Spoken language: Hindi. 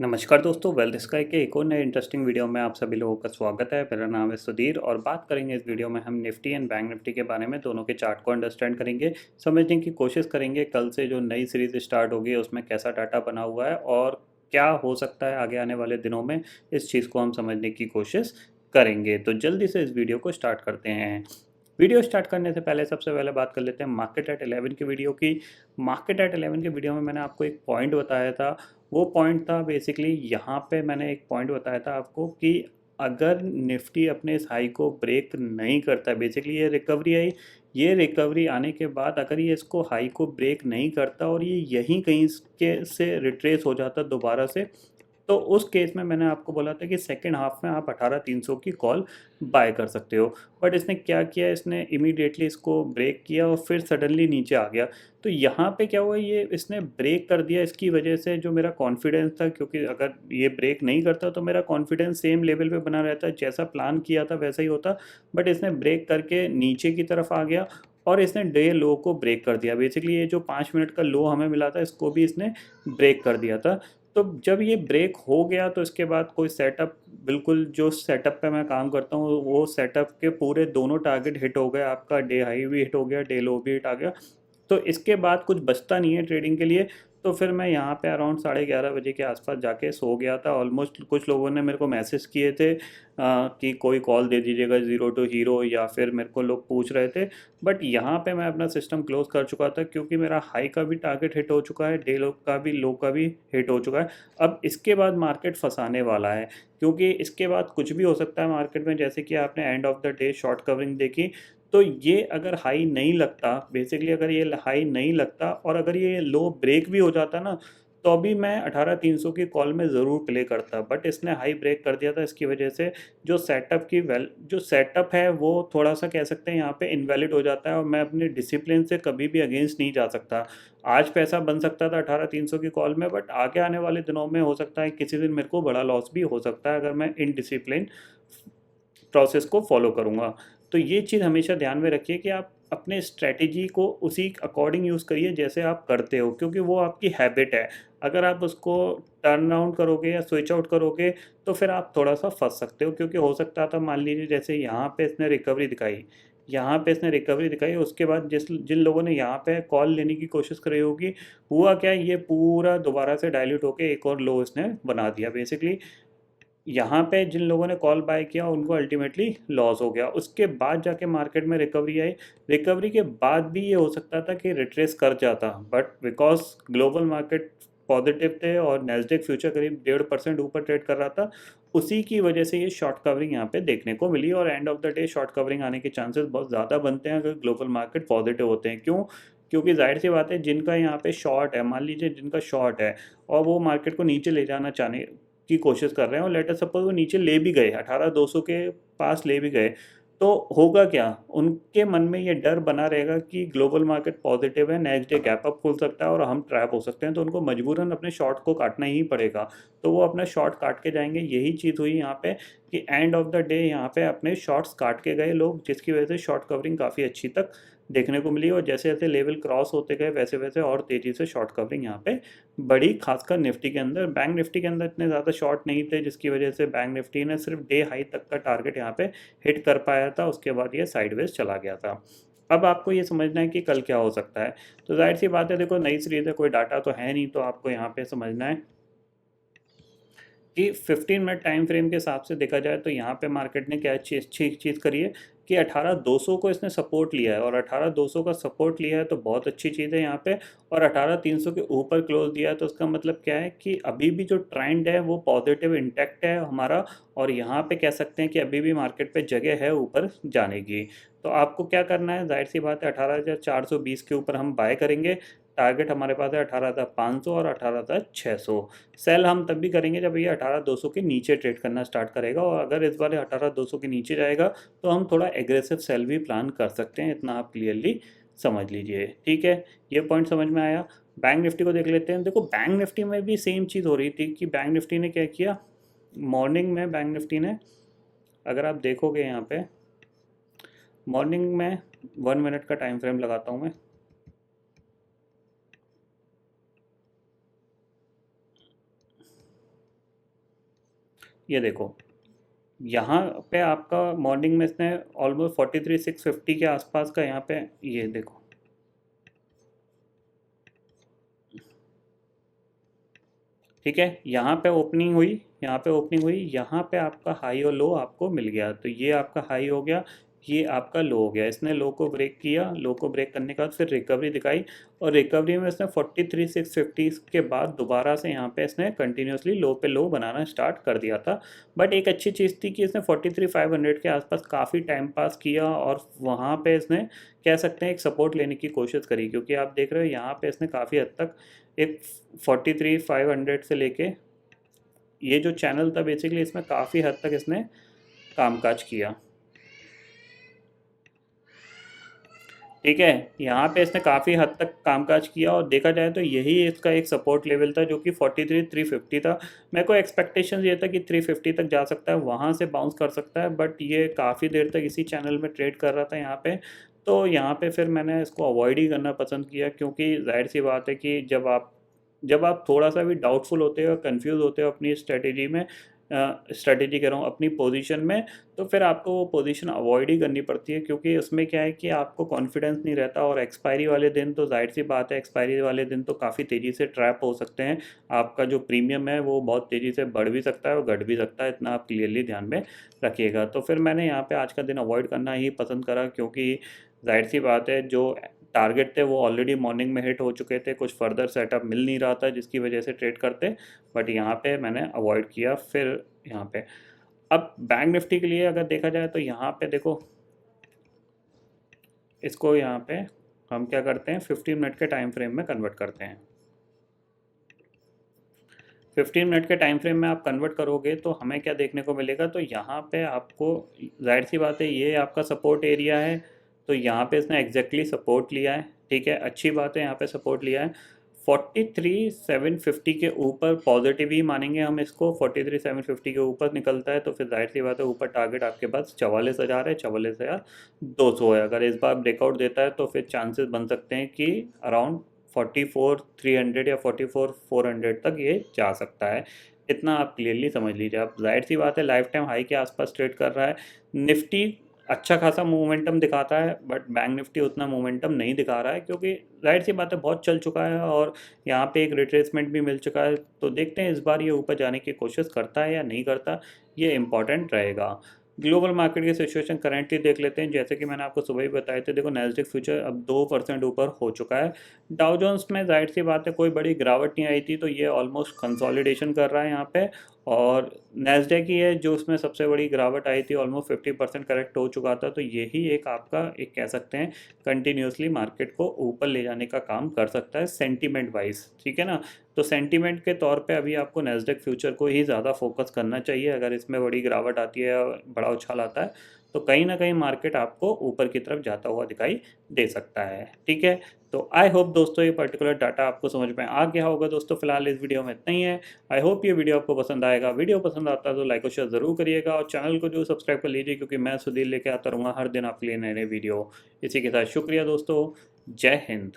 नमस्कार दोस्तों, वेल्थ स्काई के एक और नए इंटरेस्टिंग वीडियो में आप सभी लोगों का स्वागत है। मेरा नाम है सुधीर और बात करेंगे इस वीडियो में हम निफ्टी एंड बैंक निफ्टी के बारे में। दोनों के चार्ट को अंडरस्टैंड करेंगे, समझने की कोशिश करेंगे कल से जो नई सीरीज स्टार्ट होगी उसमें कैसा डाटा बना हुआ है और क्या हो सकता है आगे आने वाले दिनों में। इस चीज़ को हम समझने की कोशिश करेंगे। तो जल्दी से इस वीडियो को स्टार्ट करते हैं। वीडियो स्टार्ट करने से पहले सबसे पहले बात कर लेते हैं मार्केट एट 11 की वीडियो की। मार्केट एट 11 के वीडियो में मैंने आपको एक पॉइंट बताया था। वो पॉइंट था बेसिकली यहाँ पे मैंने एक पॉइंट बताया था आपको कि अगर निफ्टी अपने इस हाई को ब्रेक नहीं करता, बेसिकली ये रिकवरी आई, ये रिकवरी आने के बाद अगर ये इसको हाई को ब्रेक नहीं करता और ये यहीं कहीं के से रिट्रेस हो जाता दोबारा से, तो उस केस में मैंने आपको बोला था कि सेकेंड हाफ में आप 18,300 की कॉल बाय कर सकते हो। बट इसने क्या किया, इसने इमीडिएटली इसको ब्रेक किया और फिर सडनली नीचे आ गया। तो यहाँ पे क्या हुआ, ये इसने ब्रेक कर दिया। इसकी वजह से जो मेरा कॉन्फिडेंस था, क्योंकि अगर ये ब्रेक नहीं करता तो मेरा कॉन्फिडेंस सेम लेवल पे बना रहता, जैसा प्लान किया था वैसा ही होता। बट इसने ब्रेक करके नीचे की तरफ आ गया और इसने डे लो को ब्रेक कर दिया। बेसिकली ये जो 5 मिनट का लो हमें मिला था इसको भी इसने ब्रेक कर दिया था। तो जब ये ब्रेक हो गया तो इसके बाद कोई सेटअप, बिल्कुल जो सेटअप पे मैं काम करता हूँ वो सेटअप के पूरे दोनों टारगेट हिट हो गए। आपका डे हाई भी हिट हो गया, डे लो भी हिट आ गया। तो इसके बाद कुछ बचता नहीं है ट्रेडिंग के लिए। तो फिर मैं यहाँ पे अराउंड 11:30 बजे के आसपास जाके सो गया था। ऑलमोस्ट कुछ लोगों ने मेरे को मैसेज किए थे कि कोई कॉल दे दीजिएगा ज़ीरो टू हीरो, या फिर मेरे को लोग पूछ रहे थे। बट यहाँ पे मैं अपना सिस्टम क्लोज कर चुका था क्योंकि मेरा हाई का भी टारगेट हिट हो चुका है, डे लो का भी, लो का भी हिट हो चुका है। अब इसके बाद मार्केट फंसाने वाला है क्योंकि इसके बाद कुछ भी हो सकता है मार्केट में। जैसे कि आपने end of the day short covering देखी, तो ये अगर हाई नहीं लगता, बेसिकली अगर ये हाई नहीं लगता और अगर ये लो ब्रेक भी हो जाता ना, तो अभी मैं 18,300 की कॉल में ज़रूर प्ले करता। बट इसने हाई ब्रेक कर दिया था, इसकी वजह से जो सेटअप की जो सेटअप है वो थोड़ा सा कह सकते हैं यहाँ पे इनवैलिड हो जाता है और मैं अपने डिसिप्लिन से कभी भी अगेंस्ट नहीं जा सकता। आज पैसा बन सकता था 18,300 की कॉल में, बट आगे आने वाले दिनों में हो सकता है किसी दिन मेरे को बड़ा लॉस भी हो सकता है अगर मैं इनडिसिप्लिन प्रोसेस को फॉलो करूँगा। तो ये चीज़ हमेशा ध्यान में रखिए कि आप अपने स्ट्रैटेजी को उसी अकॉर्डिंग यूज़ करिए जैसे आप करते हो, क्योंकि वो आपकी हैबिट है। अगर आप उसको टर्न अराउंड करोगे या स्विच आउट करोगे तो फिर आप थोड़ा सा फंस सकते हो। क्योंकि हो सकता था, मान लीजिए जैसे यहाँ पे इसने रिकवरी दिखाई, यहाँ पे इसने रिकवरी दिखाई, उसके बाद जिन लोगों ने यहाँ पे कॉल लेने की कोशिश करी होगी, हुआ क्या, ये पूरा दोबारा से डाइल्यूट होके एक और लो इसने बना दिया। बेसिकली यहाँ पे जिन लोगों ने कॉल बाय किया उनको अल्टीमेटली लॉस हो गया। उसके बाद जाके मार्केट में रिकवरी आई। रिकवरी के बाद भी ये हो सकता था कि रिट्रेस कर जाता, but because global market positive थे और नैस्डैक फ्यूचर करीब 1.5% ऊपर ट्रेड कर रहा था, उसी की वजह से ये शॉर्ट कवरिंग यहाँ पे देखने को मिली। और end of the day short covering आने के चांसेस बहुत ज़्यादा बनते हैं अगर ग्लोबल मार्केट पॉजिटिव होते हैं। क्यों? क्योंकि जाहिर सी बात है, जिनका यहाँ पे शॉर्ट है, मान लीजिए जिनका शॉर्ट है और वो मार्केट को नीचे ले जाना चाहने की कोशिश कर रहे हैं और लेटर सपोज वो नीचे ले भी गए, 18,200 के पास ले भी गए, तो होगा क्या, उनके मन में ये डर बना रहेगा कि ग्लोबल मार्केट पॉजिटिव है, नेक्स्ट डे गैप अप खुल सकता है और हम ट्रैप हो सकते हैं। तो उनको मजबूरन अपने शॉर्ट को काटना ही पड़ेगा। तो वो अपना शॉर्ट काट के जाएंगे। यही चीज़ हुई यहाँ पे कि एंड ऑफ द डे यहाँ पे अपने शॉर्ट्स काट के गए लोग, जिसकी वजह से शॉर्ट कवरिंग काफ़ी अच्छी तक देखने को मिली। और जैसे जैसे लेवल क्रॉस होते गए वैसे वैसे और तेज़ी से शॉर्ट कवरिंग यहाँ पे बड़ी, खासकर निफ्टी के अंदर। बैंक निफ्टी के अंदर इतने ज़्यादा शॉर्ट नहीं थे, जिसकी वजह से बैंक निफ्टी ने सिर्फ डे हाई तक का टारगेट यहाँ पे हिट कर पाया था। उसके बाद ये साइडवेज चला गया था। अब आपको ये समझना है कि कल क्या हो सकता है। तो जाहिर सी बात है, देखो नई सीरीज़ है, कोई डाटा तो है नहीं, तो आपको यहाँ पे समझना है कि 15 मिनट टाइम फ्रेम के हिसाब से देखा जाए तो यहाँ पे मार्केट ने क्या अच्छी चीज़ करी है कि 18,200 को इसने सपोर्ट लिया है। और 18,200 का सपोर्ट लिया है तो बहुत अच्छी चीज़ है यहाँ पे। और 18,300 के ऊपर क्लोज दिया है, तो उसका मतलब क्या है कि अभी भी जो ट्रेंड है वो पॉजिटिव इंटैक्ट है हमारा। और यहाँ पे कह सकते हैं कि अभी भी मार्केट पे जगह है ऊपर जाने की। तो आपको क्या करना है, जाहिर सी बात है 18,420 के ऊपर हम बाय करेंगे। टारगेट हमारे पास है 18,500 और 18,600। सेल हम तब भी करेंगे जब ये 18,200 के नीचे ट्रेड करना स्टार्ट करेगा। और अगर इस बार 18,200 के नीचे जाएगा तो हम थोड़ा एग्रेसिव सेल भी प्लान कर सकते हैं। इतना आप क्लियरली समझ लीजिए, ठीक है। ये पॉइंट समझ में आया। बैंक निफ्टी को देख लेते हैं। देखो बैंक निफ्टी में भी सेम चीज़ हो रही थी कि बैंक निफ्टी ने क्या किया, मॉर्निंग में बैंक निफ्टी ने, अगर आप देखोगे यहाँ पे मॉर्निंग में 1 मिनट का टाइम फ्रेम लगाता हूँ मैं। ये देखो यहाँ पे आपका मॉर्निंग में इसने ऑलमोस्ट 43,650 के आसपास का यहाँ पे, ये देखो ठीक है, यहाँ पे ओपनिंग हुई, यहाँ पे ओपनिंग हुई, यहाँ पे आपका हाई और लो आपको मिल गया, तो ये आपका हाई हो गया, ये आपका लो हो गया। इसने लो को ब्रेक किया, लो को ब्रेक करने के बाद फिर रिकवरी दिखाई, और रिकवरी में इसने 43,650 के बाद दोबारा से यहाँ पे इसने कंटिन्यूसली लो पे लो बनाना स्टार्ट कर दिया था। बट एक अच्छी चीज़ थी कि इसने 43,500 के आसपास काफ़ी टाइम पास किया, और वहाँ पे इसने कह सकते हैं एक सपोर्ट लेने की कोशिश करी, क्योंकि आप देख रहे हो यहाँ पे इसने काफ़ी हद तक एक 43,500 से लेके ये जो चैनल था बेसिकली, इसमें काफ़ी हद तक इसने कामकाज किया। ठीक है, यहाँ पे इसने काफ़ी हद तक कामकाज किया, और देखा जाए तो यही इसका एक सपोर्ट लेवल था जो कि 43,350 था। मेरे को एक्सपेक्टेशन ये था कि 350 तक जा सकता है, वहाँ से बाउंस कर सकता है, बट ये काफ़ी देर तक इसी चैनल में ट्रेड कर रहा था यहाँ पे। तो यहाँ पे फिर मैंने इसको अवॉइड ही करना पसंद किया, क्योंकि जाहिर सी बात है कि जब आप थोड़ा सा भी डाउटफुल होते हो, कंफ्यूज होते हो अपनी स्ट्रेटेजी में, स्ट्रेटेजी कह रहा हूँ अपनी पोजीशन में, तो फिर आपको वो पोजीशन अवॉइड ही करनी पड़ती है, क्योंकि उसमें क्या है कि आपको कॉन्फिडेंस नहीं रहता, और एक्सपायरी वाले दिन तो जाहिर सी बात है, एक्सपायरी वाले दिन तो काफ़ी तेज़ी से ट्रैप हो सकते हैं। आपका जो प्रीमियम है वो बहुत तेज़ी से बढ़ भी सकता है और घट भी सकता है, इतना आप क्लियरली ध्यान में रखिएगा। तो फिर मैंने यहाँ पे आज का दिन अवॉइड करना ही पसंद करा, क्योंकि जाहिर सी बात है जो टारगेट थे वो ऑलरेडी मॉर्निंग में हिट हो चुके थे, कुछ फर्दर सेटअप मिल नहीं रहा था जिसकी वजह से ट्रेड करते, बट यहाँ पे मैंने अवॉइड किया। फिर यहाँ पे अब बैंक निफ्टी के लिए अगर देखा जाए तो यहाँ पे देखो, इसको यहाँ पे हम क्या करते हैं, 15 मिनट के टाइम फ्रेम में कन्वर्ट करते हैं। 15 मिनट के टाइम फ्रेम में आप कन्वर्ट करोगे तो हमें क्या देखने को मिलेगा, तो यहाँ पे आपको जाहिर सी बात है ये आपका सपोर्ट एरिया है, तो यहाँ पे इसने एग्जैक्टली सपोर्ट लिया है। ठीक है, अच्छी बात है, यहाँ पे सपोर्ट लिया है 43,750 के ऊपर, पॉजिटिव ही मानेंगे हम इसको। 43,750 के ऊपर निकलता है तो फिर जाहिर सी बात है ऊपर टारगेट आपके पास 44,000 है, 44,200 है। अगर इस बार ब्रेकआउट देता है तो फिर चांसेस बन सकते हैं कि अराउंड 44,300 या 44,400 तक ये जा सकता है। इतना आप क्लियरली समझ लीजिए। आप जाहिर सी बात है लाइफ टाइम हाई के आसपास ट्रेड कर रहा है। निफ्टी अच्छा खासा मोमेंटम दिखाता है, बट बैंक निफ्टी उतना मोमेंटम नहीं दिखा रहा है, क्योंकि जाहिर सी बात है बहुत चल चुका है और यहाँ पे एक रिट्रेसमेंट भी मिल चुका है। तो देखते हैं इस बार ये ऊपर जाने की कोशिश करता है या नहीं करता, ये इम्पॉर्टेंट रहेगा। ग्लोबल मार्केट की सिचुएशन करेंटली देख लेते हैं। जैसे कि मैंने आपको सुबह ही बताया था, देखो नैस्डैक फ्यूचर अब 2% ऊपर हो चुका है। डाउ जोन्स में जाहिर सी बात है कोई बड़ी गिरावट नहीं आई थी, तो ये ऑलमोस्ट कंसोलिडेशन कर रहा है यहाँ पे। और नैस्डैक ही है जो उसमें सबसे बड़ी गिरावट आई थी, ऑलमोस्ट 50% करेक्ट हो चुका था। तो यही एक आपका एक कह सकते हैं कंटिन्यूसली मार्केट को ऊपर ले जाने का काम कर सकता है सेंटीमेंट वाइज। ठीक है ना, तो सेंटीमेंट के तौर पे अभी आपको नैस्डैक फ्यूचर को ही ज़्यादा फोकस करना चाहिए। अगर इसमें बड़ी गिरावट आती है, बड़ा उछाल आता है, तो कहीं ना कहीं मार्केट आपको ऊपर की तरफ जाता हुआ दिखाई दे सकता है। ठीक है, तो आई होप दोस्तों ये पर्टिकुलर डाटा आपको समझ में आ गया होगा। दोस्तों फिलहाल इस वीडियो में इतना ही है। आई होप ये वीडियो आपको पसंद आएगा। वीडियो पसंद आता है तो लाइक और शेयर ज़रूर करिएगा, और चैनल को जो सब्सक्राइब कर लीजिए, क्योंकि मैं सुधीर लेके आता रहूँगा हर दिन आपके लिए नए नए वीडियो। इसी के साथ शुक्रिया दोस्तों, जय हिंद।